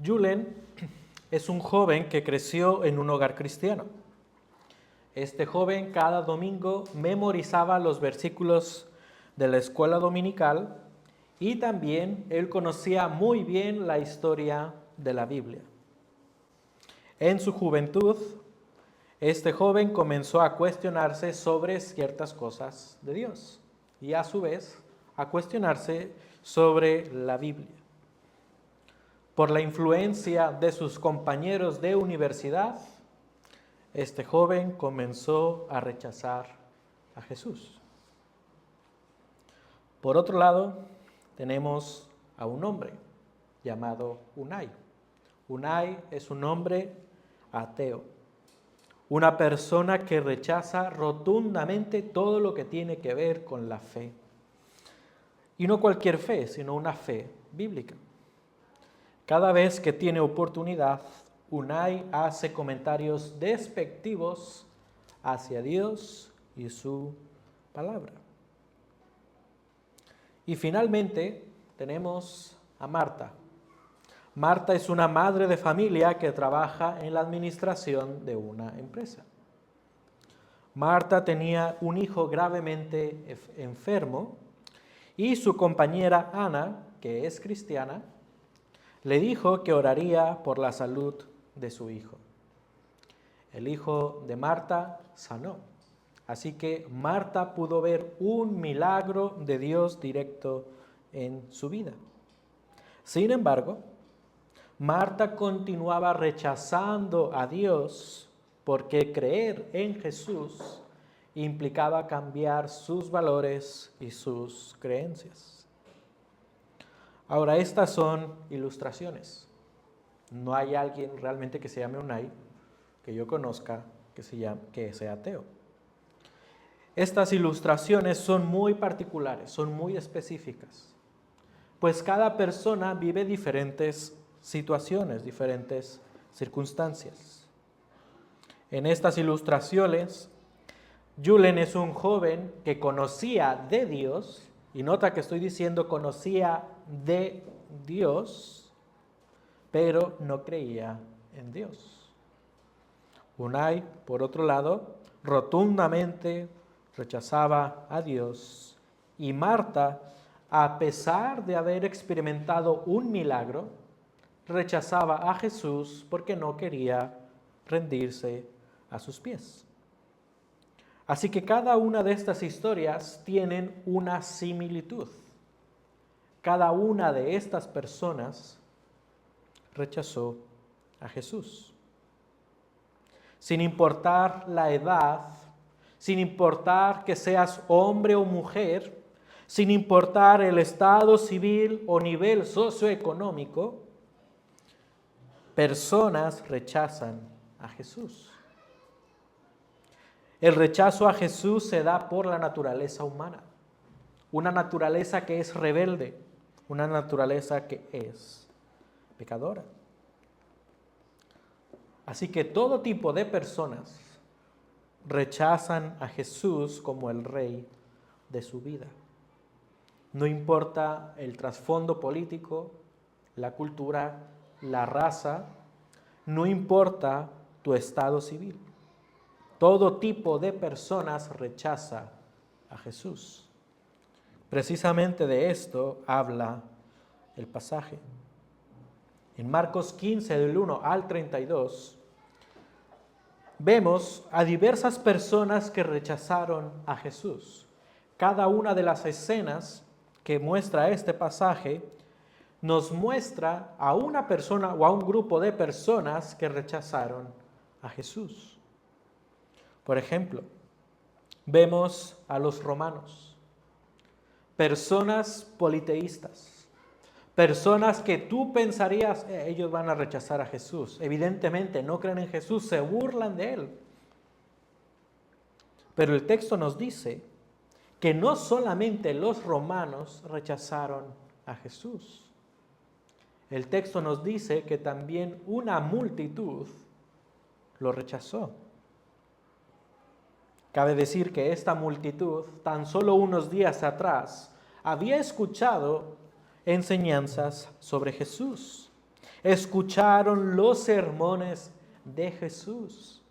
Julen es un joven que creció en un hogar cristiano. Este joven cada domingo memorizaba los versículos de la escuela dominical y también él conocía muy bien la historia de la Biblia. En su juventud, este joven comenzó a cuestionarse sobre ciertas cosas de Dios y a su vez a cuestionarse sobre la Biblia. Por la influencia de sus compañeros de universidad, este joven comenzó a rechazar a Jesús. Por otro lado, tenemos a un hombre llamado Unai. Unai es un hombre ateo, una persona que rechaza rotundamente todo lo que tiene que ver con la fe. Y no cualquier fe, sino una fe bíblica. Cada vez que tiene oportunidad, Unai hace comentarios despectivos hacia Dios y su palabra. Y finalmente tenemos a Marta. Marta es una madre de familia que trabaja en la administración de una empresa. Marta tenía un hijo gravemente enfermo y su compañera Ana, que es cristiana, le dijo que oraría por la salud de su hijo. El hijo de Marta sanó. Así que Marta pudo ver un milagro de Dios directo en su vida. Sin embargo, Marta continuaba rechazando a Dios porque creer en Jesús implicaba cambiar sus valores y sus creencias. Ahora, estas son ilustraciones. No hay alguien realmente que se llame Unai, que yo conozca, que sea ateo. Estas ilustraciones son muy particulares, son muy específicas, pues cada persona vive diferentes situaciones, diferentes circunstancias. En estas ilustraciones, Julen es un joven que conocía de Dios, y nota que estoy diciendo conocía de Dios, pero no creía en Dios. Unai, por otro lado, rotundamente rechazaba a Dios, y Marta, a pesar de haber experimentado un milagro, rechazaba a Jesús porque no quería rendirse a sus pies. Así que cada una de estas historias tienen una similitud. Cada una de estas personas rechazó a Jesús. Sin importar la edad, sin importar que seas hombre o mujer, sin importar el estado civil o nivel socioeconómico, personas rechazan a Jesús. El rechazo a Jesús se da por la naturaleza humana, una naturaleza que es rebelde, una naturaleza que es pecadora. Así que todo tipo de personas rechazan a Jesús como el rey de su vida. No importa el trasfondo político, la cultura, la raza, no importa tu estado civil. Todo tipo de personas rechaza a Jesús. Precisamente de esto habla el pasaje. En Marcos 15, del 1 al 32, vemos a diversas personas que rechazaron a Jesús. Cada una de las escenas que muestra este pasaje nos muestra a una persona o a un grupo de personas que rechazaron a Jesús. Por ejemplo, vemos a los romanos, personas politeístas, personas que tú pensarías, ellos van a rechazar a Jesús. Evidentemente no creen en Jesús, se burlan de él. Pero el texto nos dice que no solamente los romanos rechazaron a Jesús. El texto nos dice que también una multitud lo rechazó. Cabe decir que esta multitud, tan solo unos días atrás, había escuchado enseñanzas sobre Jesús. escucharon los sermones de Jesús.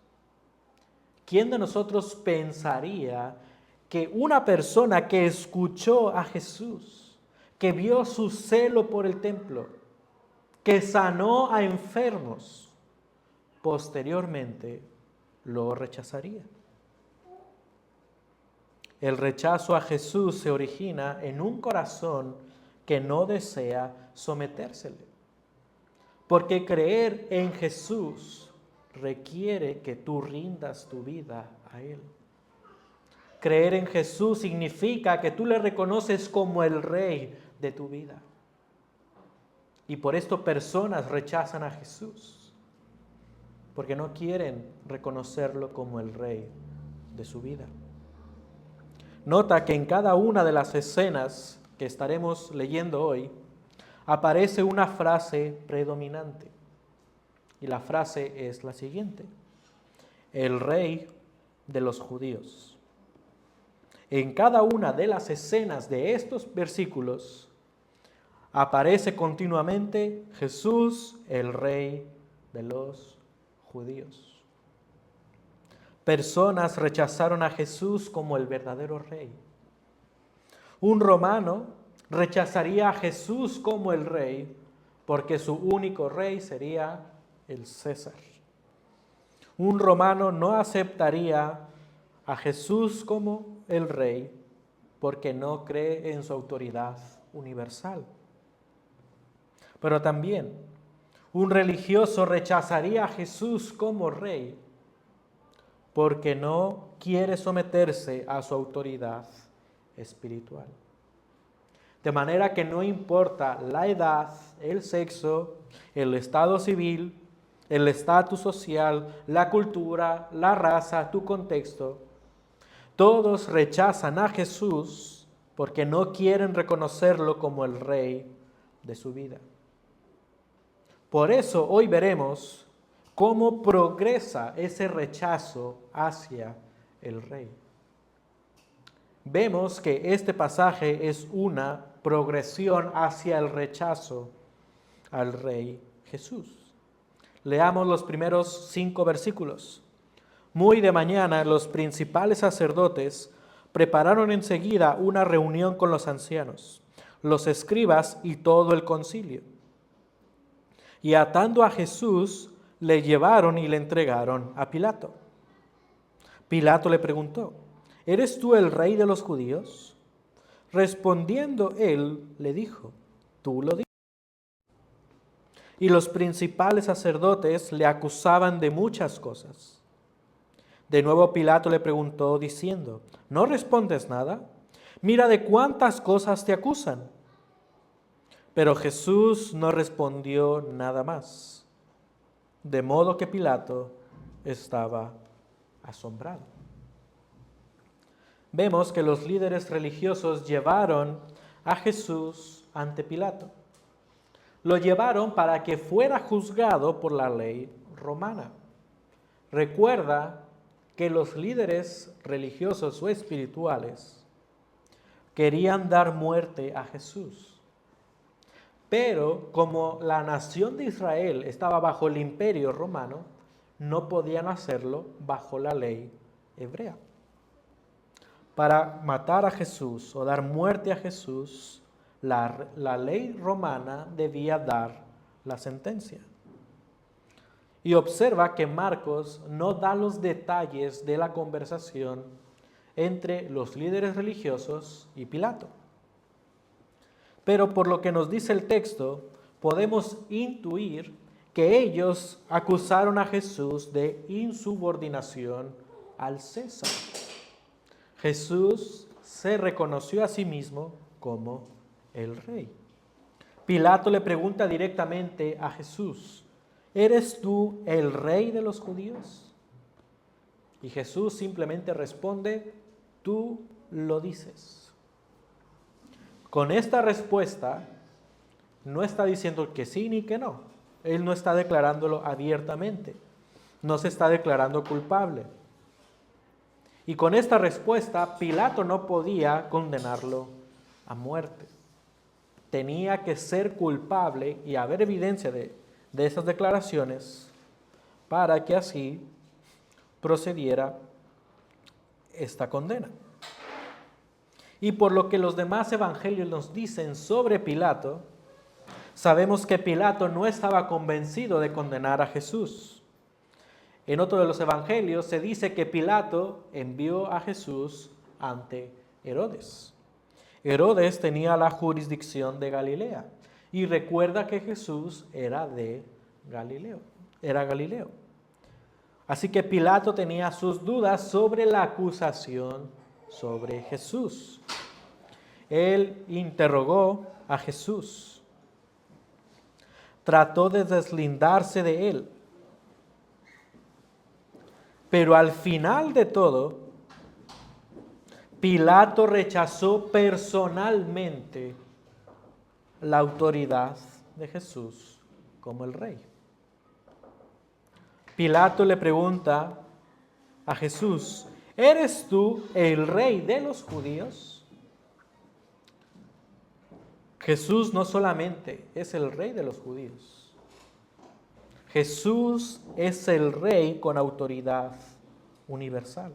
¿Quién de nosotros pensaría que una persona que escuchó a Jesús, que vio su celo por el templo, que sanó a enfermos, posteriormente lo rechazaría? El rechazo a Jesús se origina en un corazón que no desea sometérsele. Porque creer en Jesús requiere que tú rindas tu vida a Él. Creer en Jesús significa que tú le reconoces como el Rey de tu vida. Y por esto personas rechazan a Jesús, porque no quieren reconocerlo como el Rey de su vida. Nota que en cada una de las escenas que estaremos leyendo hoy, aparece una frase predominante. Y la frase es la siguiente: el Rey de los judíos. En cada una de las escenas de estos versículos aparece continuamente Jesús, el Rey de los judíos. Personas rechazaron a Jesús como el verdadero Rey. Un romano rechazaría a Jesús como el Rey porque su único Rey sería el César. Un romano no aceptaría a Jesús como el Rey porque no cree en su autoridad universal. Pero también un religioso rechazaría a Jesús como Rey porque no quiere someterse a su autoridad espiritual. De manera que no importa la edad, el sexo, el estado civil, el estatus social, la cultura, la raza, tu contexto, todos rechazan a Jesús porque no quieren reconocerlo como el Rey de su vida. Por eso hoy veremos cómo progresa ese rechazo hacia el Rey. Vemos que este pasaje es una progresión hacia el rechazo al Rey Jesús. Leamos los primeros 5 versículos. Muy de mañana los principales sacerdotes prepararon enseguida una reunión con los ancianos, los escribas y todo el concilio. Y atando a Jesús, le llevaron y le entregaron a Pilato. Pilato le preguntó: ¿eres tú el Rey de los judíos? Respondiendo él, le dijo: tú lo dices. Y los principales sacerdotes le acusaban de muchas cosas. De nuevo Pilato le preguntó diciendo: ¿no respondes nada? Mira de cuántas cosas te acusan. Pero Jesús no respondió nada más. De modo que Pilato estaba asombrado. Vemos que los líderes religiosos llevaron a Jesús ante Pilato. Lo llevaron para que fuera juzgado por la ley romana. Recuerda que los líderes religiosos o espirituales querían dar muerte a Jesús. Pero como la nación de Israel estaba bajo el imperio romano, no podían hacerlo bajo la ley hebrea. Para matar a Jesús o dar muerte a Jesús, la ley romana debía dar la sentencia. Y observa que Marcos no da los detalles de la conversación entre los líderes religiosos y Pilato. Pero por lo que nos dice el texto, podemos intuir que ellos acusaron a Jesús de insubordinación al César. Jesús se reconoció a sí mismo como el Rey. Pilato le pregunta directamente a Jesús: ¿eres tú el Rey de los judíos? Y Jesús simplemente responde: tú lo dices. Con esta respuesta no está diciendo que sí ni que no. Él no está declarándolo abiertamente. No se está declarando culpable. Y con esta respuesta Pilato no podía condenarlo a muerte. Tenía que ser culpable y haber evidencia de de esas declaraciones para que así procediera esta condena. Y por lo que los demás evangelios nos dicen sobre Pilato, sabemos que Pilato no estaba convencido de condenar a Jesús. En otro de los evangelios se dice que Pilato envió a Jesús ante Herodes. Herodes tenía la jurisdicción de Galilea y recuerda que Jesús era Galileo. Así que Pilato tenía sus dudas sobre la acusación sobre Jesús. Él interrogó a Jesús, trató de deslindarse de él, pero al final de todo, Pilato rechazó personalmente la autoridad de Jesús como el rey. Pilato le pregunta a Jesús, ¿eres tú el rey de los judíos? Jesús no solamente es el rey de los judíos, Jesús es el rey con autoridad universal.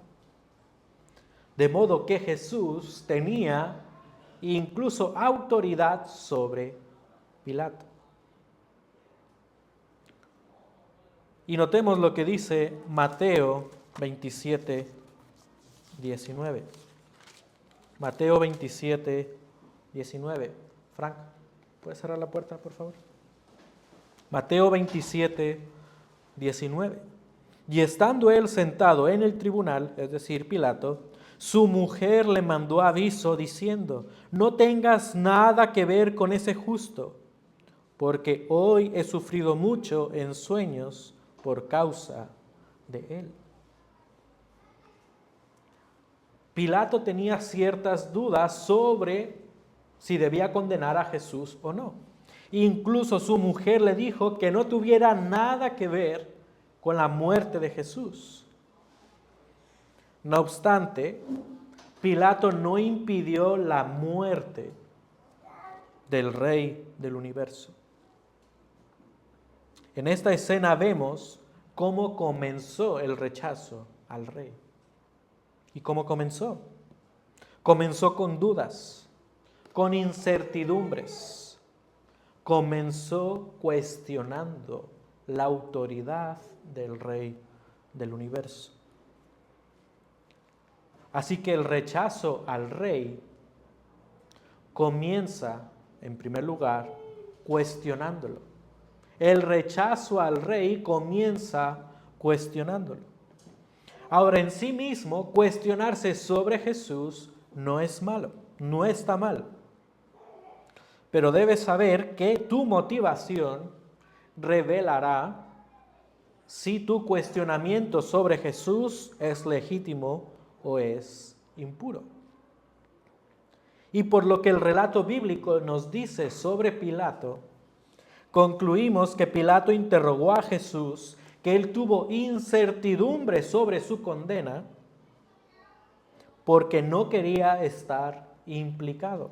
De modo que Jesús tenía incluso autoridad sobre Pilato. Y notemos lo que dice Mateo 27, 19. Mateo 27, 19. Frank, ¿puedes cerrar la puerta, por favor? Mateo 27, 19. Y estando él sentado en el tribunal, es decir, Pilato, su mujer le mandó aviso diciendo, no tengas nada que ver con ese justo, porque hoy he sufrido mucho en sueños por causa de él. Pilato tenía ciertas dudas sobre si debía condenar a Jesús o no. Incluso su mujer le dijo que no tuviera nada que ver con la muerte de Jesús. No obstante, Pilato no impidió la muerte del Rey del universo. En esta escena vemos cómo comenzó el rechazo al Rey. ¿Y cómo comenzó? Comenzó con dudas, con incertidumbres. Comenzó cuestionando la autoridad del Rey del universo. Así que el rechazo al Rey comienza, en primer lugar, cuestionándolo. El rechazo al Rey comienza cuestionándolo. Ahora, en sí mismo, cuestionarse sobre Jesús no es malo, no está mal. Pero debes saber que tu motivación revelará si tu cuestionamiento sobre Jesús es legítimo o es impuro. Y por lo que el relato bíblico nos dice sobre Pilato, concluimos que Pilato interrogó a Jesús, que él tuvo incertidumbre sobre su condena, porque no quería estar implicado.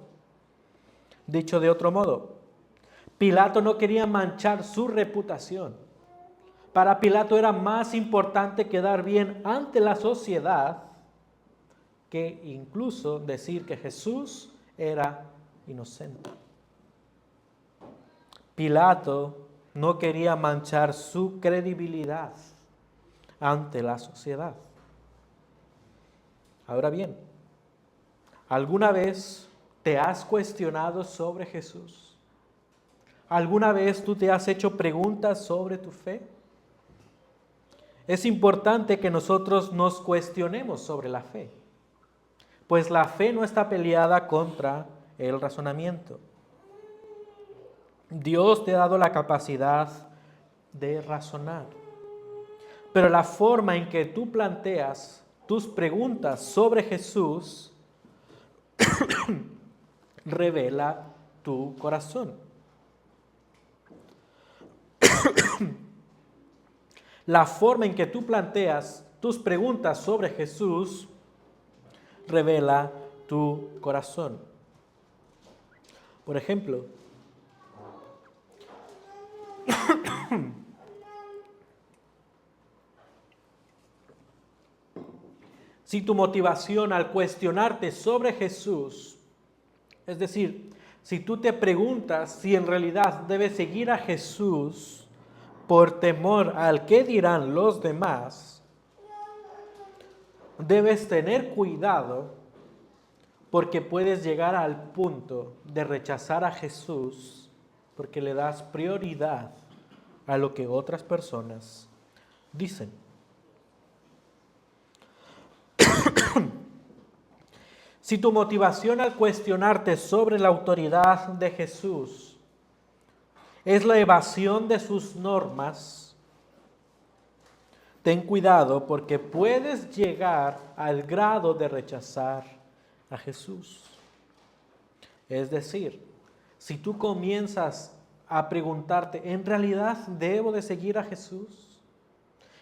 Dicho de otro modo, Pilato no quería manchar su reputación. Para Pilato era más importante quedar bien ante la sociedad que incluso decir que Jesús era inocente. Pilato no quería manchar su credibilidad ante la sociedad. Ahora bien, ¿alguna vez te has cuestionado sobre Jesús? ¿Alguna vez tú te has hecho preguntas sobre tu fe? Es importante que nosotros nos cuestionemos sobre la fe, pues la fe no está peleada contra el razonamiento. Dios te ha dado la capacidad de razonar, pero la forma en que tú planteas tus preguntas sobre Jesús revela tu corazón. La forma en que tú planteas tus preguntas sobre Jesús revela tu corazón. Por ejemplo, Si tu motivación al cuestionarte sobre Jesús, es decir, si tú te preguntas si en realidad debes seguir a Jesús por temor al que dirán los demás, debes tener cuidado porque puedes llegar al punto de rechazar a Jesús porque le das prioridad a lo que otras personas dicen. Si tu motivación al cuestionarte sobre la autoridad de Jesús es la evasión de sus normas, ten cuidado porque puedes llegar al grado de rechazar a Jesús. Es decir, si tú comienzas a preguntarte, ¿en realidad debo de seguir a Jesús?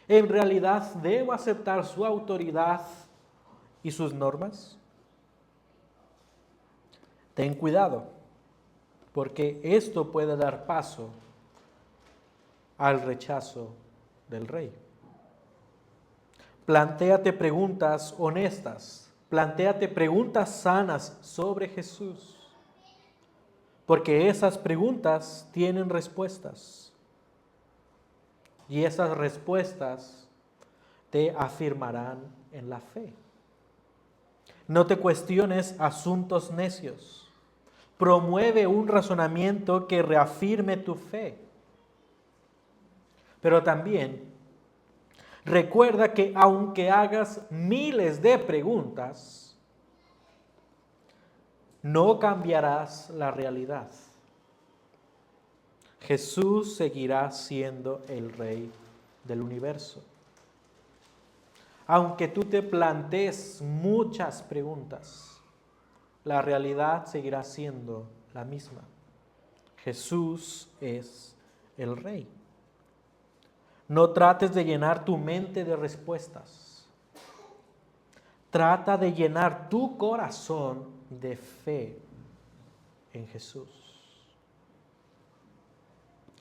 ¿En realidad debo aceptar su autoridad y sus normas? Ten cuidado, porque esto puede dar paso al rechazo del rey. Plantéate preguntas honestas, plantéate preguntas sanas sobre Jesús, porque esas preguntas tienen respuestas y esas respuestas te afirmarán en la fe. No te cuestiones asuntos necios. Promueve un razonamiento que reafirme tu fe. Pero también recuerda que aunque hagas miles de preguntas, no cambiarás la realidad. Jesús seguirá siendo el Rey del universo. Aunque tú te plantees muchas preguntas, la realidad seguirá siendo la misma. Jesús es el Rey. No trates de llenar tu mente de respuestas. Trata de llenar tu corazón de fe en Jesús.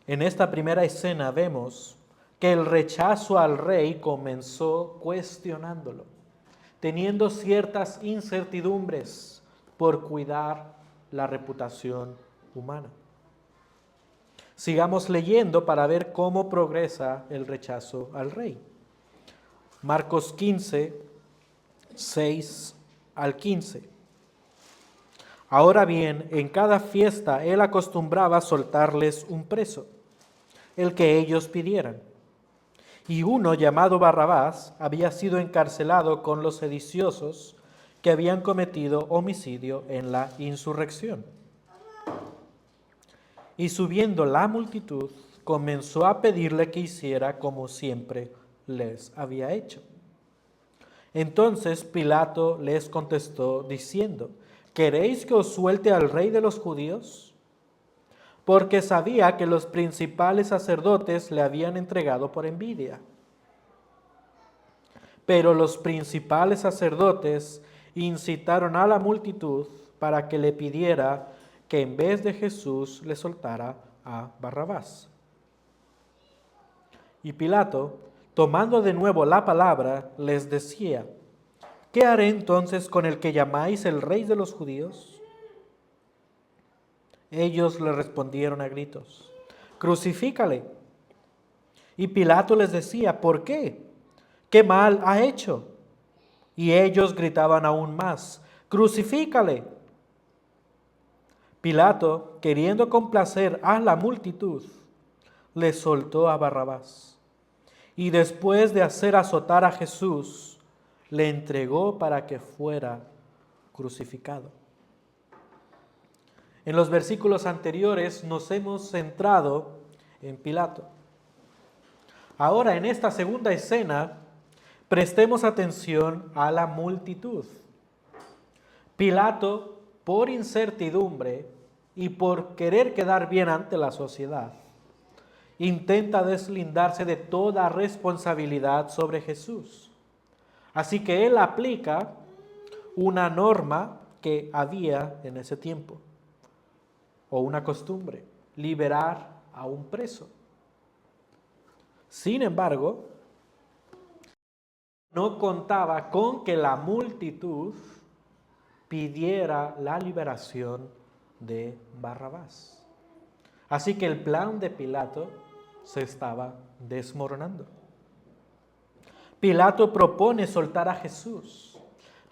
En esta primera escena vemos que el rechazo al rey comenzó cuestionándolo, teniendo ciertas incertidumbres por cuidar la reputación humana. Sigamos leyendo para ver cómo progresa el rechazo al rey. Marcos 15, 6 al 15. Ahora bien, en cada fiesta él acostumbraba soltarles un preso, el que ellos pidieran. Y uno llamado Barrabás había sido encarcelado con los sediciosos que habían cometido homicidio en la insurrección. Y subiendo la multitud, comenzó a pedirle que hiciera como siempre les había hecho. Entonces Pilato les contestó diciendo, ¿queréis que os suelte al rey de los judíos? Porque sabía que los principales sacerdotes le habían entregado por envidia. Pero los principales sacerdotes incitaron a la multitud para que le pidiera que en vez de Jesús le soltara a Barrabás. Y Pilato, tomando de nuevo la palabra, les decía, ¿qué haré entonces con el que llamáis el rey de los judíos? Ellos le respondieron a gritos, crucifícale. Y Pilato les decía, ¿por qué? ¿Qué mal ha hecho? Y ellos gritaban aún más, crucifícale. Pilato, queriendo complacer a la multitud, le soltó a Barrabás. Y después de hacer azotar a Jesús, le entregó para que fuera crucificado. En los versículos anteriores nos hemos centrado en Pilato. Ahora, en esta segunda escena, prestemos atención a la multitud. Pilato, por incertidumbre y por querer quedar bien ante la sociedad, intenta deslindarse de toda responsabilidad sobre Jesús. Así que él aplica una norma que había en ese tiempo, o una costumbre, liberar a un preso. Sin embargo, no contaba con que la multitud pidiera la liberación de Barrabás. Así que el plan de Pilato se estaba desmoronando. Pilato propone soltar a Jesús,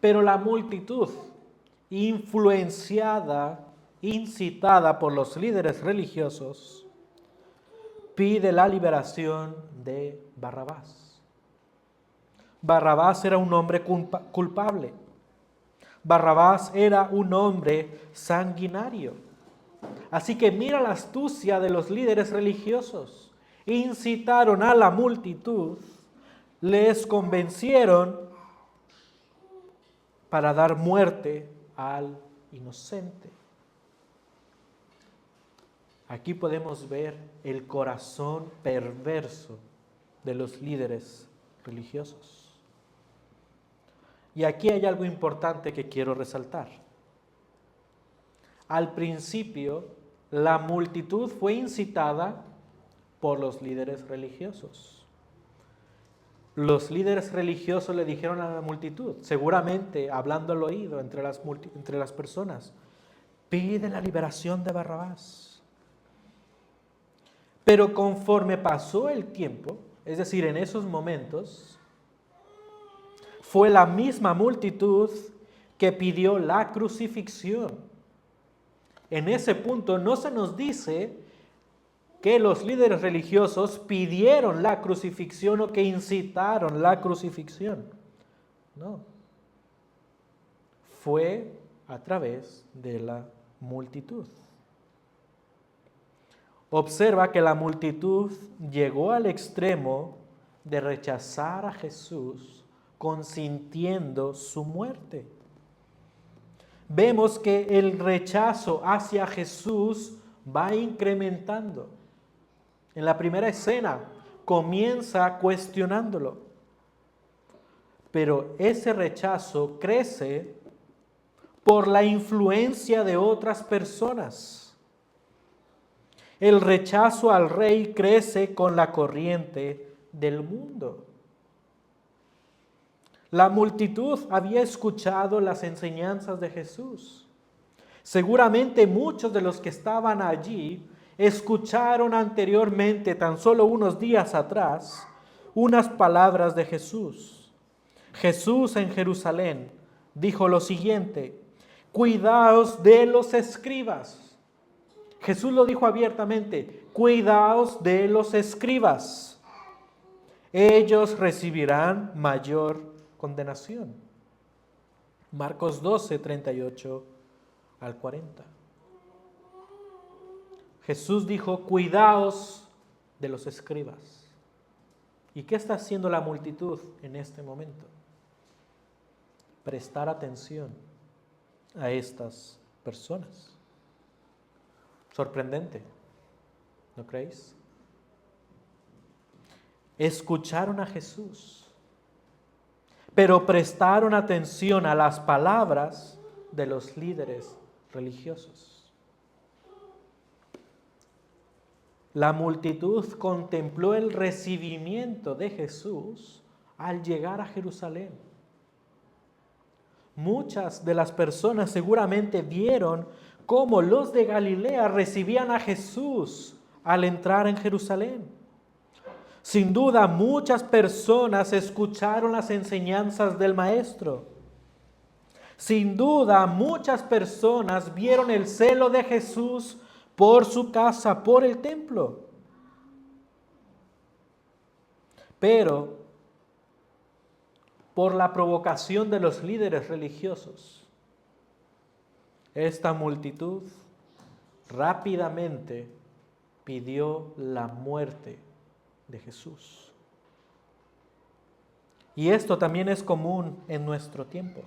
pero la multitud, influenciada, incitada por los líderes religiosos, pide la liberación de Barrabás. Barrabás era un hombre culpable. Barrabás era un hombre sanguinario. Así que mira la astucia de los líderes religiosos. Incitaron a la multitud, les convencieron para dar muerte al inocente. Aquí podemos ver el corazón perverso de los líderes religiosos. Y aquí hay algo importante que quiero resaltar. Al principio, la multitud fue incitada por los líderes religiosos. Los líderes religiosos le dijeron a la multitud, seguramente hablando al oído entre las personas, pide la liberación de Barrabás. Pero conforme pasó el tiempo, es decir, en esos momentos, fue la misma multitud que pidió la crucifixión. En ese punto no se nos dice que los líderes religiosos pidieron la crucifixión o que incitaron la crucifixión. No. Fue a través de la multitud. Observa que la multitud llegó al extremo de rechazar a Jesús consintiendo su muerte. Vemos que el rechazo hacia Jesús va incrementando. En la primera escena comienza cuestionándolo, pero ese rechazo crece por la influencia de otras personas. El rechazo al rey crece con la corriente del mundo. La multitud había escuchado las enseñanzas de Jesús. Seguramente muchos de los que estaban allí escucharon anteriormente, tan solo unos días atrás, unas palabras de Jesús. Jesús en Jerusalén dijo lo siguiente: cuidaos de los escribas. Jesús lo dijo abiertamente: cuidaos de los escribas. Ellos recibirán mayor condenación. Marcos 12, 38 al 40. Jesús dijo: cuidaos de los escribas. ¿Y qué está haciendo la multitud en este momento? Prestar atención a estas personas. Sorprendente, ¿no creéis? Escucharon a Jesús, pero prestaron atención a las palabras de los líderes religiosos. La multitud contempló el recibimiento de Jesús al llegar a Jerusalén. Muchas de las personas seguramente vieron cómo los de Galilea recibían a Jesús al entrar en Jerusalén. Sin duda, muchas personas escucharon las enseñanzas del Maestro. Sin duda, muchas personas vieron el celo de Jesús por su casa, por el templo. Pero, por la provocación de los líderes religiosos, esta multitud rápidamente pidió la muerte de Jesús. Y esto también es común en nuestro tiempo.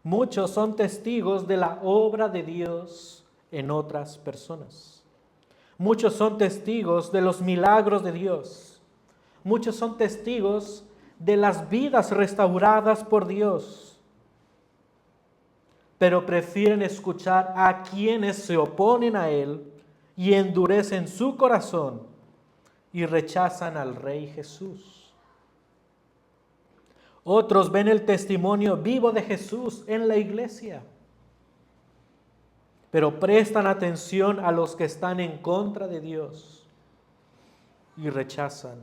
Muchos son testigos de la obra de Dios en otras personas. Muchos son testigos de los milagros de Dios. Muchos son testigos de las vidas restauradas por Dios. Pero prefieren escuchar a quienes se oponen a Él y endurecen su corazón y rechazan al Rey Jesús. Otros ven el testimonio vivo de Jesús en la iglesia, pero prestan atención a los que están en contra de Dios y rechazan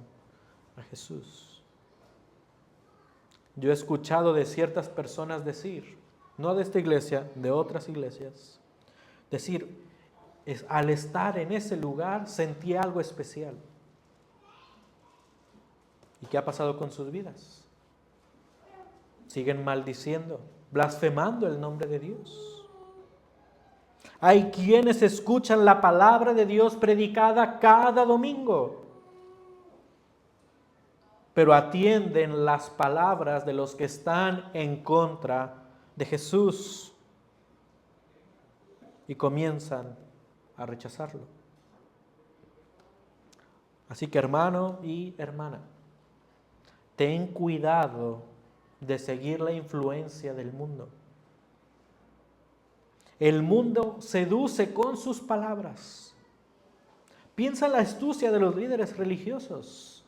a Jesús. Yo he escuchado de ciertas personas decir, no de esta iglesia, de otras iglesias, decir, al estar en ese lugar sentí algo especial. ¿Y qué ha pasado con sus vidas? Siguen maldiciendo, blasfemando el nombre de Dios. Hay quienes escuchan la palabra de Dios predicada cada domingo, pero atienden las palabras de los que están en contra de Jesús y comienzan a rechazarlo. Así que hermano y hermana, ten cuidado de seguir la influencia del mundo. El mundo seduce con sus palabras. Piensa en la astucia de los líderes religiosos.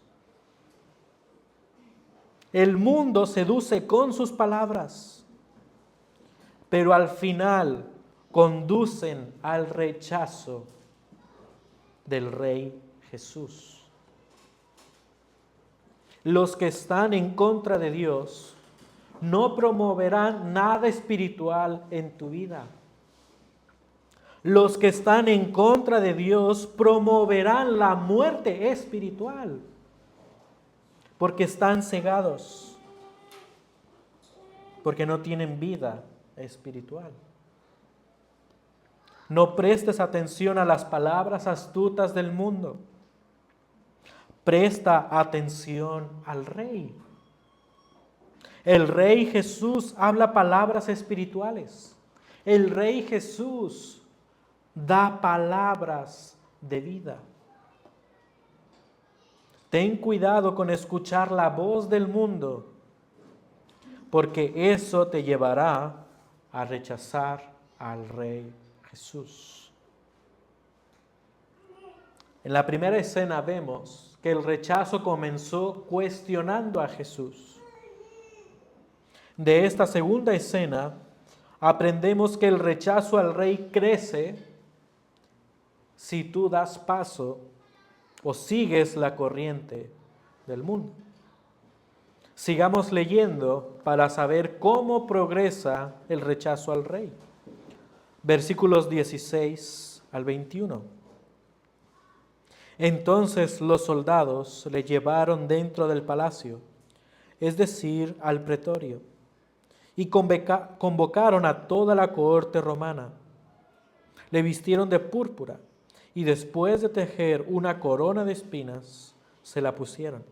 El mundo seduce con sus palabras, pero al final conducen al rechazo del Rey Jesús. Los que están en contra de Dios no promoverán nada espiritual en tu vida. Los que están en contra de Dios promoverán la muerte espiritual, porque están cegados, porque no tienen vida espiritual. No prestes atención a las palabras astutas del mundo. Presta atención al Rey. El Rey Jesús habla palabras espirituales. El Rey Jesús da palabras de vida. Ten cuidado con escuchar la voz del mundo, porque eso te llevará a rechazar al Rey Jesús. En la primera escena vemos que el rechazo comenzó cuestionando a Jesús. De esta segunda escena aprendemos que el rechazo al Rey crece si tú das paso o sigues la corriente del mundo. Sigamos leyendo para saber cómo progresa el rechazo al Rey. Versículos 16 al 21. Entonces los soldados le llevaron dentro del palacio, es decir, al pretorio, y convocaron a toda la cohorte romana. Le vistieron de púrpura y después de tejer una corona de espinas, se la pusieron.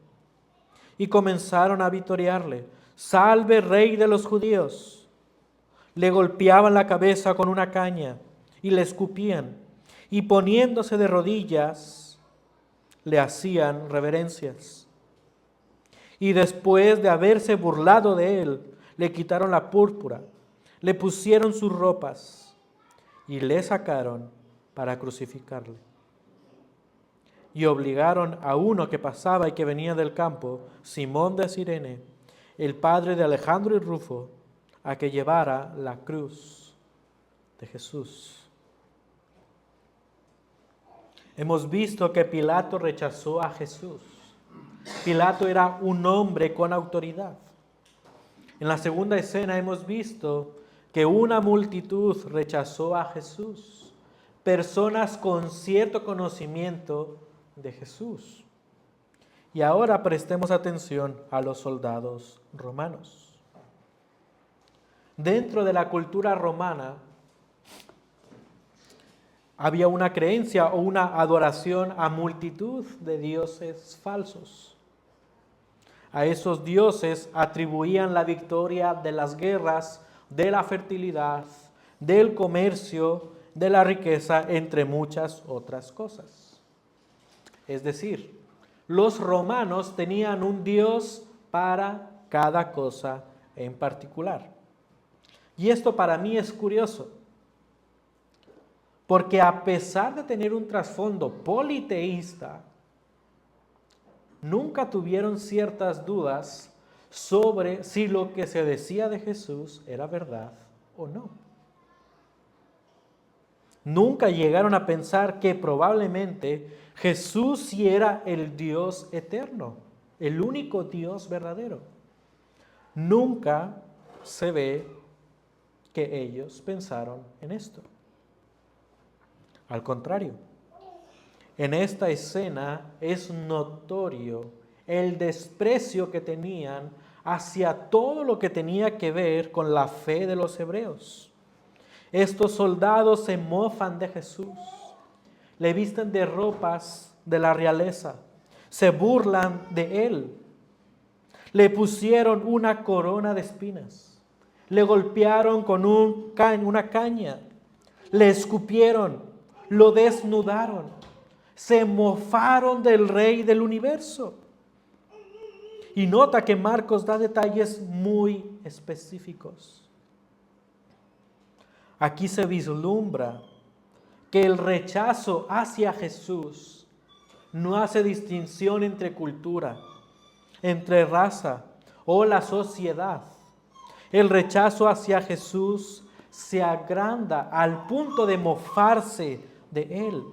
Y comenzaron a vitorearle: ¡Salve, Rey de los judíos! Le golpeaban la cabeza con una caña y le escupían, y poniéndose de rodillas, le hacían reverencias. Y después de haberse burlado de él, le quitaron la púrpura, le pusieron sus ropas y le sacaron para crucificarle. Y obligaron a uno que pasaba y que venía del campo, Simón de Cirene, el padre de Alejandro y Rufo, a que llevara la cruz de Jesús. Hemos visto que Pilato rechazó a Jesús. Pilato era un hombre con autoridad. En la segunda escena hemos visto que una multitud rechazó a Jesús, personas con cierto conocimiento de Jesús. Y ahora prestemos atención a los soldados romanos. Dentro de la cultura romana había una creencia o una adoración a multitud de dioses falsos. A esos dioses atribuían la victoria de las guerras, de la fertilidad, del comercio, de la riqueza, entre muchas otras cosas. Es decir, los romanos tenían un dios para cada cosa en particular. Y esto para mí es curioso, porque a pesar de tener un trasfondo politeísta, nunca tuvieron ciertas dudas sobre si lo que se decía de Jesús era verdad o no. Nunca llegaron a pensar que probablemente Jesús sí era el Dios eterno, el único Dios verdadero. Nunca se ve que ellos pensaron en esto. Al contrario, en esta escena es notorio el desprecio que tenían hacia todo lo que tenía que ver con la fe de los hebreos. Estos soldados se mofan de Jesús, le visten de ropas de la realeza, se burlan de él, le pusieron una corona de espinas, le golpearon con una caña, le escupieron, lo desnudaron, se mofaron del Rey del universo. Y nota que Marcos da detalles muy específicos. Aquí se vislumbra que el rechazo hacia Jesús no hace distinción entre cultura, entre raza o la sociedad. El rechazo hacia Jesús se agranda al punto de mofarse de él.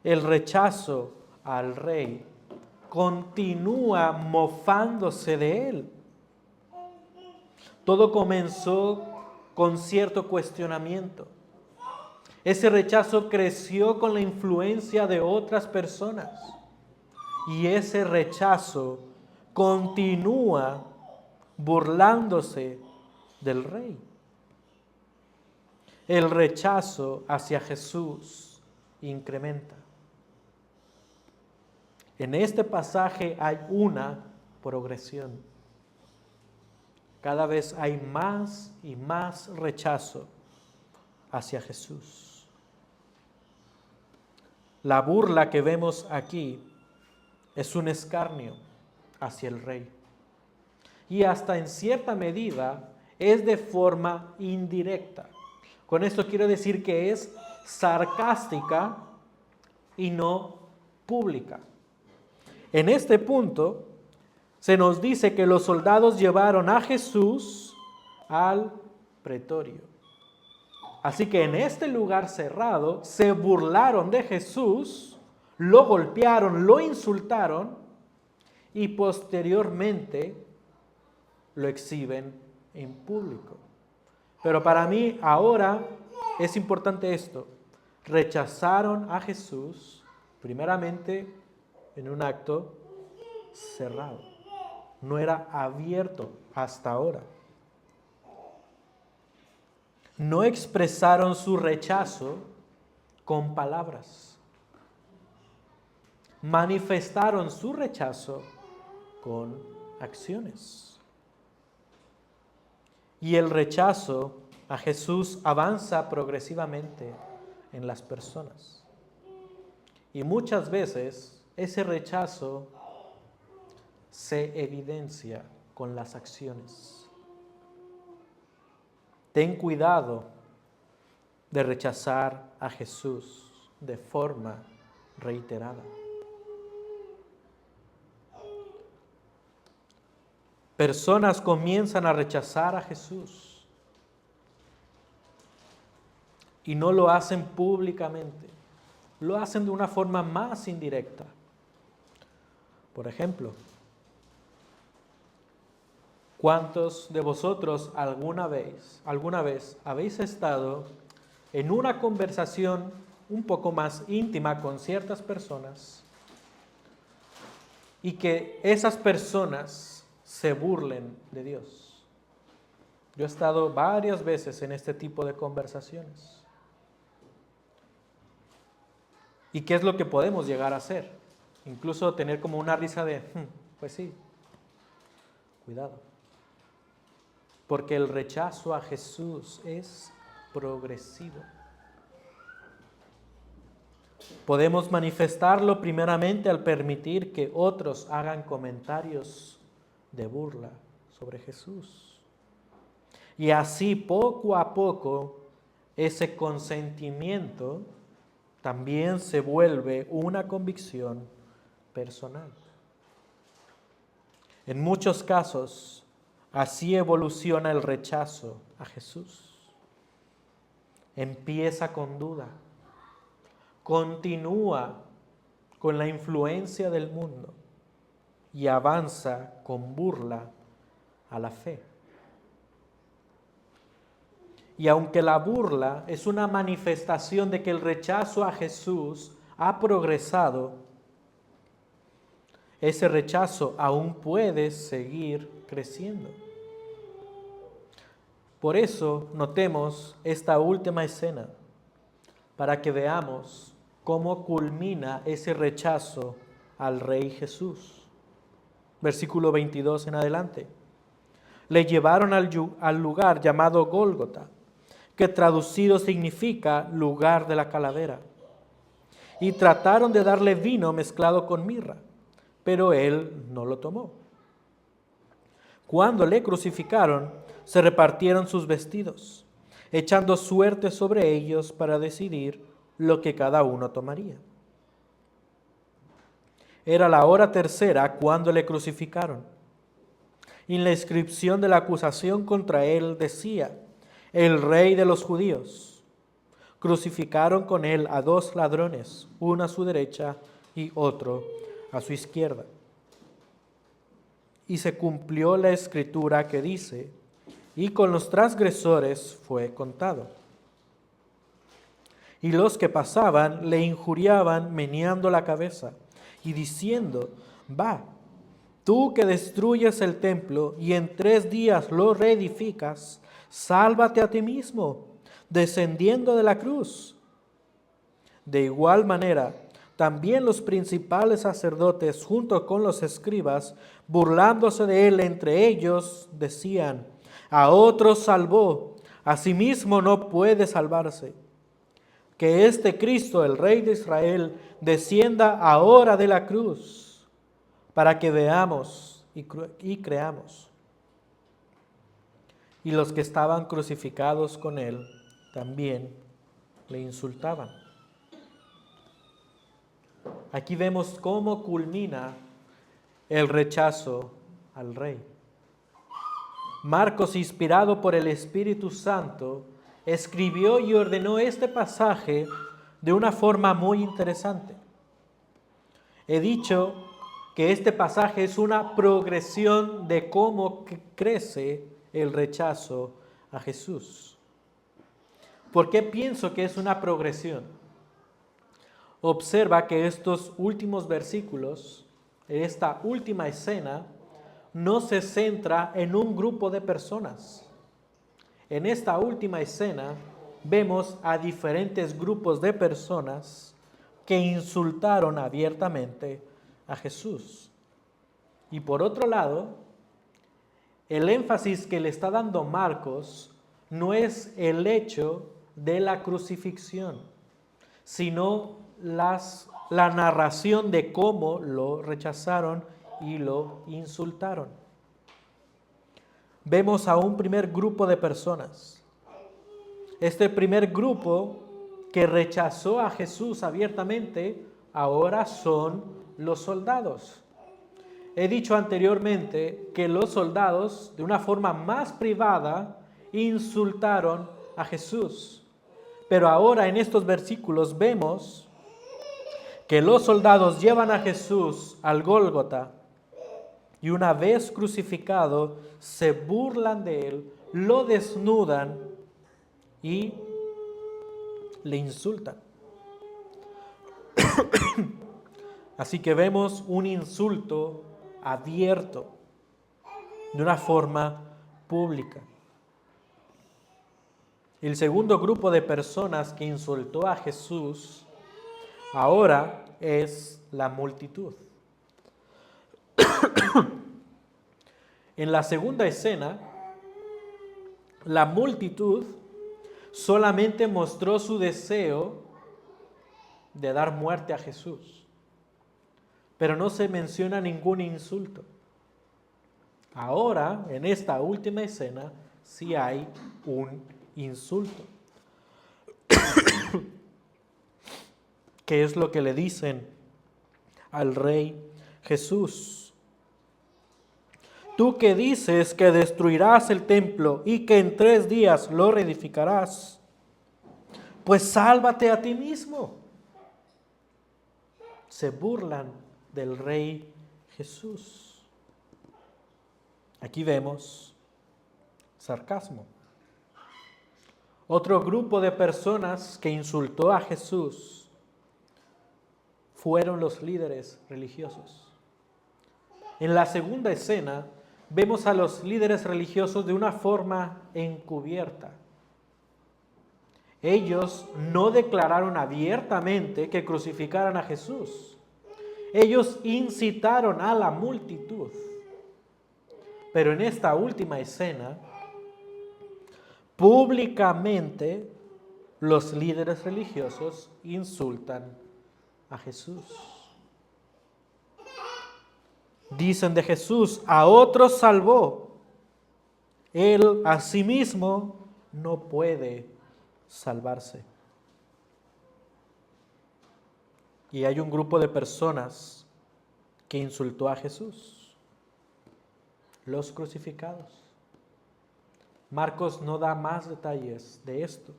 El rechazo al Rey continúa mofándose de él. Todo comenzó con cierto cuestionamiento. Ese rechazo creció con la influencia de otras personas y ese rechazo continúa burlándose del Rey. El rechazo hacia Jesús incrementa. En este pasaje hay una progresión. Cada vez hay más y más rechazo hacia Jesús. La burla que vemos aquí es un escarnio hacia el Rey. Y hasta en cierta medida es de forma indirecta. Con esto quiero decir que es sarcástica y no pública. En este punto se nos dice que los soldados llevaron a Jesús al pretorio. Así que en este lugar cerrado se burlaron de Jesús, lo golpearon, lo insultaron y posteriormente lo exhiben en público. Pero para mí ahora es importante esto. Rechazaron a Jesús primeramente en un acto cerrado. No era abierto hasta ahora. No expresaron su rechazo con palabras. Manifestaron su rechazo con acciones. Y el rechazo a Jesús avanza progresivamente en las personas. Y muchas veces ese rechazo se evidencia con las acciones. Ten cuidado de rechazar a Jesús de forma reiterada. Personas comienzan a rechazar a Jesús y no lo hacen públicamente, lo hacen de una forma más indirecta. Por ejemplo, ¿cuántos de vosotros alguna vez habéis estado en una conversación un poco más íntima con ciertas personas y que esas personas se burlen de Dios? Yo he estado varias veces en este tipo de conversaciones. ¿Y qué es lo que podemos llegar a hacer? Incluso tener como una risa de, pues sí, cuidado. Porque el rechazo a Jesús es progresivo. Podemos manifestarlo primeramente al permitir que otros hagan comentarios de burla sobre Jesús. Y así poco a poco ese consentimiento también se vuelve una convicción personal. En muchos casos, así evoluciona el rechazo a Jesús. Empieza con duda, continúa con la influencia del mundo y avanza con burla a la fe. Y aunque la burla es una manifestación de que el rechazo a Jesús ha progresado, ese rechazo aún puede seguir creciendo. Por eso notemos esta última escena, para que veamos cómo culmina ese rechazo al Rey Jesús. Versículo 22 en adelante. Le llevaron al lugar llamado Gólgota, que traducido significa lugar de la calavera, y trataron de darle vino mezclado con mirra, pero él no lo tomó. Cuando le crucificaron, se repartieron sus vestidos, echando suerte sobre ellos para decidir lo que cada uno tomaría. Era la hora tercera cuando le crucificaron. Y en la inscripción de la acusación contra él decía: el Rey de los Judíos. Crucificaron con él a 2 ladrones, uno a su derecha y otro a su izquierda. Y se cumplió la escritura que dice: y con los transgresores fue contado. Y los que pasaban le injuriaban meneando la cabeza y diciendo: va, tú que destruyes el templo y en 3 días lo reedificas, sálvate a ti mismo, descendiendo de la cruz. De igual manera, también los principales sacerdotes, junto con los escribas, burlándose de él entre ellos, decían: a otros salvó, a sí mismo no puede salvarse. Que este Cristo, el Rey de Israel, descienda ahora de la cruz, para que veamos y creamos. Y los que estaban crucificados con él también le insultaban. Aquí vemos cómo culmina el rechazo al Rey. Marcos, inspirado por el Espíritu Santo, escribió y ordenó este pasaje de una forma muy interesante. He dicho que este pasaje es una progresión de cómo crece el rechazo a Jesús. ¿Por qué pienso que es una progresión? Observa que estos últimos versículos, esta última escena, no se centra en un grupo de personas. En esta última escena vemos a diferentes grupos de personas que insultaron abiertamente a Jesús. Y por otro lado, el énfasis que le está dando Marcos no es el hecho de la crucifixión, sino la narración de cómo lo rechazaron y lo insultaron. Vemos a un primer grupo de personas. Este primer grupo que rechazó a Jesús abiertamente, ahora son los soldados. He dicho anteriormente que los soldados, de una forma más privada, insultaron a Jesús. Pero ahora en estos versículos vemos que los soldados llevan a Jesús al Gólgota y una vez crucificado se burlan de él, lo desnudan y le insultan. Así que vemos un insulto abierto de una forma pública. El segundo grupo de personas que insultó a Jesús ahora es la multitud. En la segunda escena, la multitud solamente mostró su deseo de dar muerte a Jesús, pero no se menciona ningún insulto. Ahora, en esta última escena, sí hay un insulto. ¿Qué es lo que le dicen al Rey Jesús? tú que dices que destruirás el templo y que en 3 días lo reedificarás, pues sálvate a ti mismo. Se burlan del Rey Jesús. Aquí vemos sarcasmo. Otro grupo de personas que insultó a Jesús fueron los líderes religiosos. En la segunda escena vemos a los líderes religiosos de una forma encubierta. Ellos no declararon abiertamente que crucificaran a Jesús. Ellos incitaron a la multitud. Pero en esta última escena, públicamente los líderes religiosos insultan a Jesús. Dicen de Jesús: a otros salvó, él a sí mismo no puede salvarse. Y hay un grupo de personas que insultó a Jesús, los crucificados. Marcos no da más detalles de esto,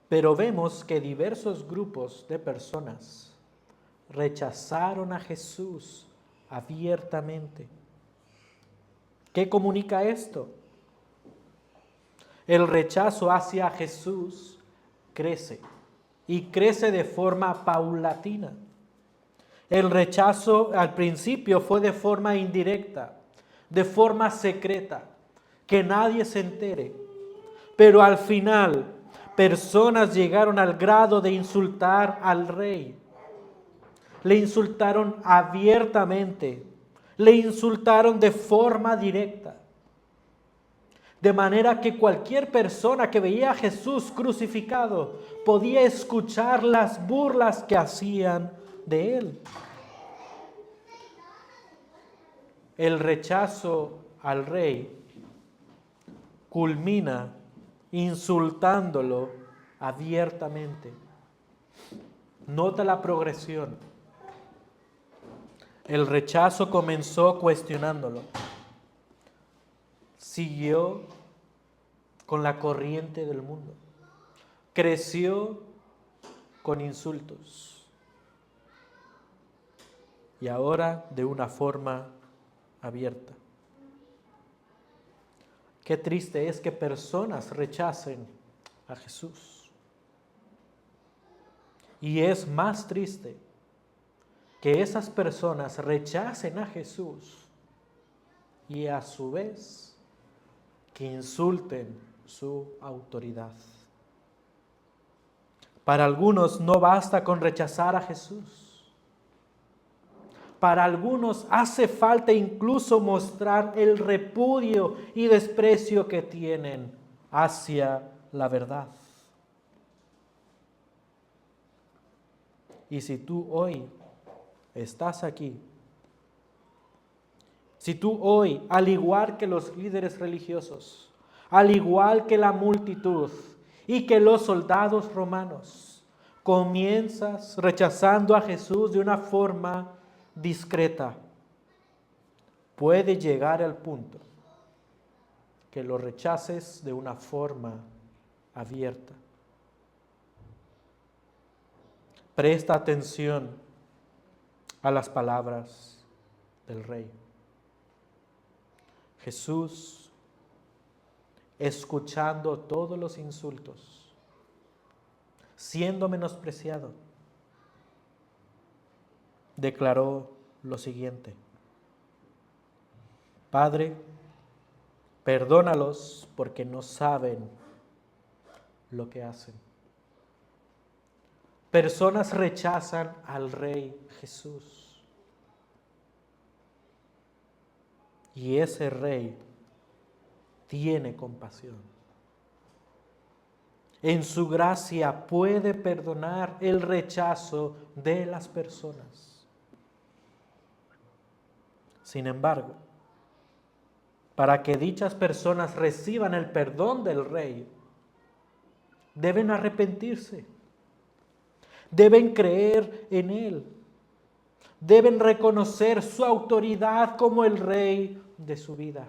pero vemos que diversos grupos de personas rechazaron a Jesús abiertamente. ¿Qué comunica esto? El rechazo hacia Jesús crece y crece de forma paulatina. El rechazo al principio fue de forma indirecta, de forma secreta, que nadie se entere. Pero al final, personas llegaron al grado de insultar al rey. Le insultaron abiertamente, le insultaron de forma directa. De manera que cualquier persona que veía a Jesús crucificado podía escuchar las burlas que hacían de él. El rechazo al rey culmina insultándolo abiertamente. Nota la progresión. El rechazo comenzó cuestionándolo. Siguió con la corriente del mundo. Creció con insultos. Y ahora de una forma abierta. Qué triste es que personas rechacen a Jesús. Y es más triste que esas personas rechacen a Jesús y a su vez que insulten su autoridad. Para algunos no basta con rechazar a Jesús. Para algunos hace falta incluso mostrar el repudio y desprecio que tienen hacia la verdad. Y si tú hoy estás aquí, si tú hoy, al igual que los líderes religiosos, al igual que la multitud y que los soldados romanos, comienzas rechazando a Jesús de una forma discreta, puede llegar al punto que lo rechaces de una forma abierta. Presta atención a las palabras del Rey. Jesús, escuchando todos los insultos, siendo menospreciado, declaró lo siguiente: Padre, perdónalos porque no saben lo que hacen. Personas rechazan al Rey Jesús. Y ese Rey tiene compasión. En su gracia puede perdonar el rechazo de las personas. Sin embargo, para que dichas personas reciban el perdón del Rey, deben arrepentirse, deben creer en Él, deben reconocer su autoridad como el Rey de su vida.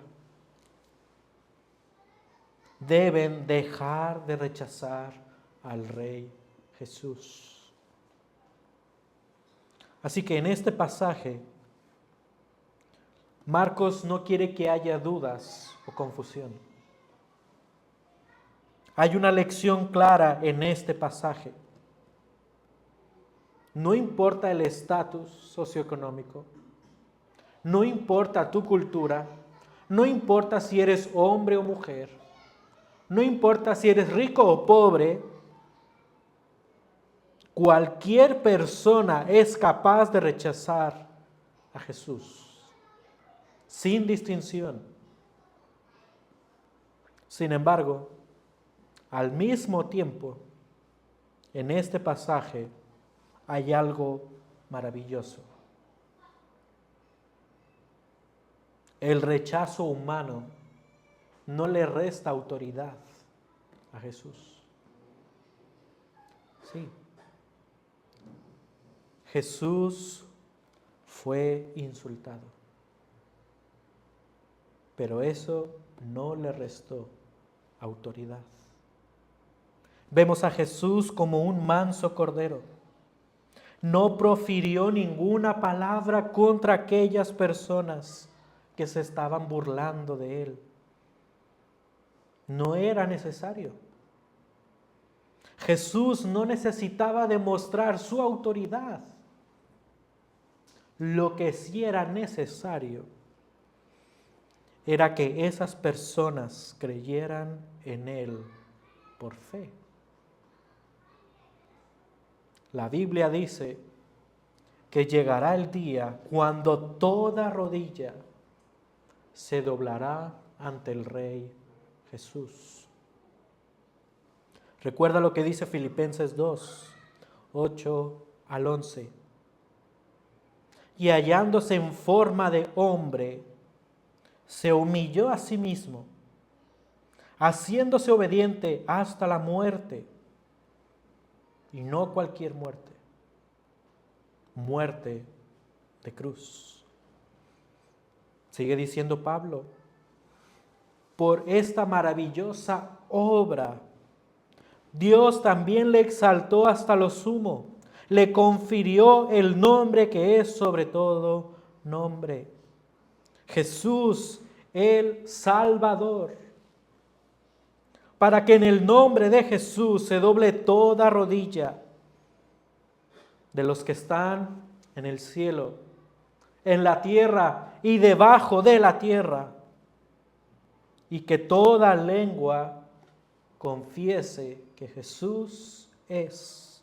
Deben dejar de rechazar al Rey Jesús. Así que en este pasaje, Marcos no quiere que haya dudas o confusión. Hay una lección clara en este pasaje. No importa el estatus socioeconómico, no importa tu cultura, no importa si eres hombre o mujer, no importa si eres rico o pobre, cualquier persona es capaz de rechazar a Jesús, sin distinción. Sin embargo, al mismo tiempo, en este pasaje hay algo maravilloso. El rechazo humano no le resta autoridad a Jesús. Sí. Jesús fue insultado, pero eso no le restó autoridad. Vemos a Jesús como un manso cordero. No profirió ninguna palabra contra aquellas personas que se estaban burlando de él. No era necesario. Jesús no necesitaba demostrar su autoridad. Lo que sí era necesario era que esas personas creyeran en él por fe. La Biblia dice que llegará el día cuando toda rodilla se doblará ante el Rey Jesús. Recuerda lo que dice Filipenses 2, 8 al 11. Y hallándose en forma de hombre, se humilló a sí mismo, haciéndose obediente hasta la muerte. Y no cualquier muerte, muerte de cruz. Sigue diciendo Pablo, por esta maravillosa obra, Dios también le exaltó hasta lo sumo, le confirió el nombre que es sobre todo nombre. Jesús, el Salvador, para que en el nombre de Jesús se doble toda rodilla de los que están en el cielo, en la tierra y debajo de la tierra, y que toda lengua confiese que Jesús es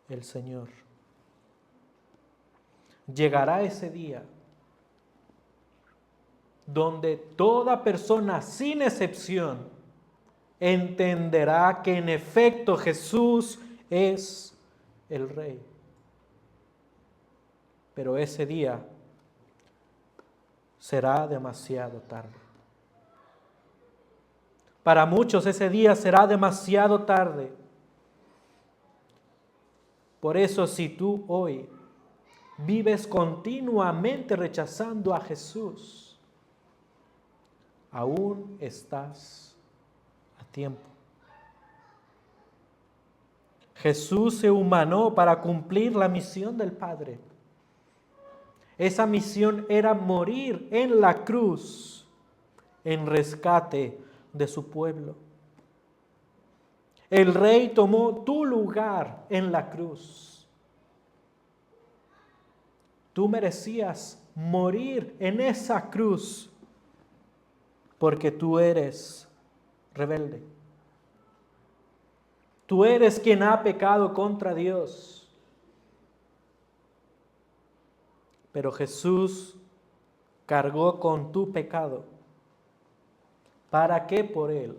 el Señor. Llegará ese día donde toda persona, sin excepción, entenderá que en efecto Jesús es el Rey. Pero ese día será demasiado tarde. Para muchos ese día será demasiado tarde. Por eso, si tú hoy vives continuamente rechazando a Jesús, aún estás a tiempo. Jesús se humanó para cumplir la misión del Padre. Esa misión era morir en la cruz en rescate de su pueblo. El Rey tomó tu lugar en la cruz. Tú merecías morir en esa cruz porque tú eres rebelde. Tú eres quien ha pecado contra Dios. Pero Jesús cargó con tu pecado para que por él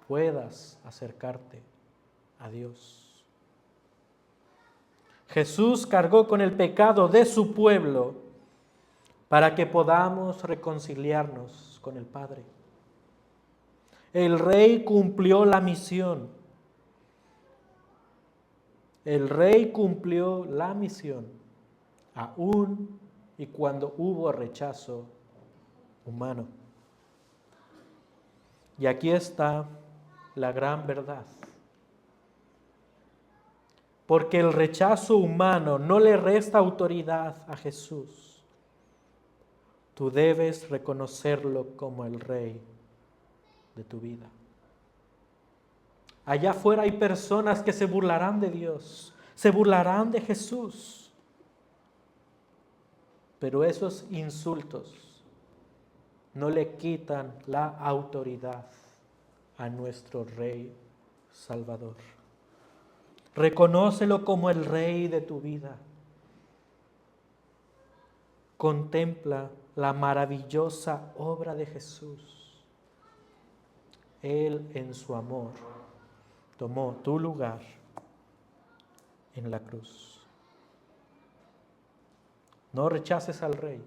puedas acercarte a Dios. Jesús cargó con el pecado de su pueblo para que podamos reconciliarnos con el Padre. El Rey cumplió la misión. El Rey cumplió la misión aún y cuando hubo rechazo humano. Y aquí está la gran verdad. Porque el rechazo humano no le resta autoridad a Jesús. Tú debes reconocerlo como el Rey de tu vida. Allá afuera hay personas que se burlarán de Dios, se burlarán de Jesús. Pero esos insultos no le quitan la autoridad a nuestro Rey Salvador. Reconócelo como el Rey de tu vida. Contempla la maravillosa obra de Jesús. Él en su amor tomó tu lugar en la cruz. No rechaces al Rey.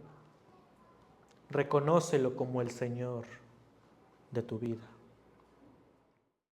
Reconócelo como el Señor de tu vida.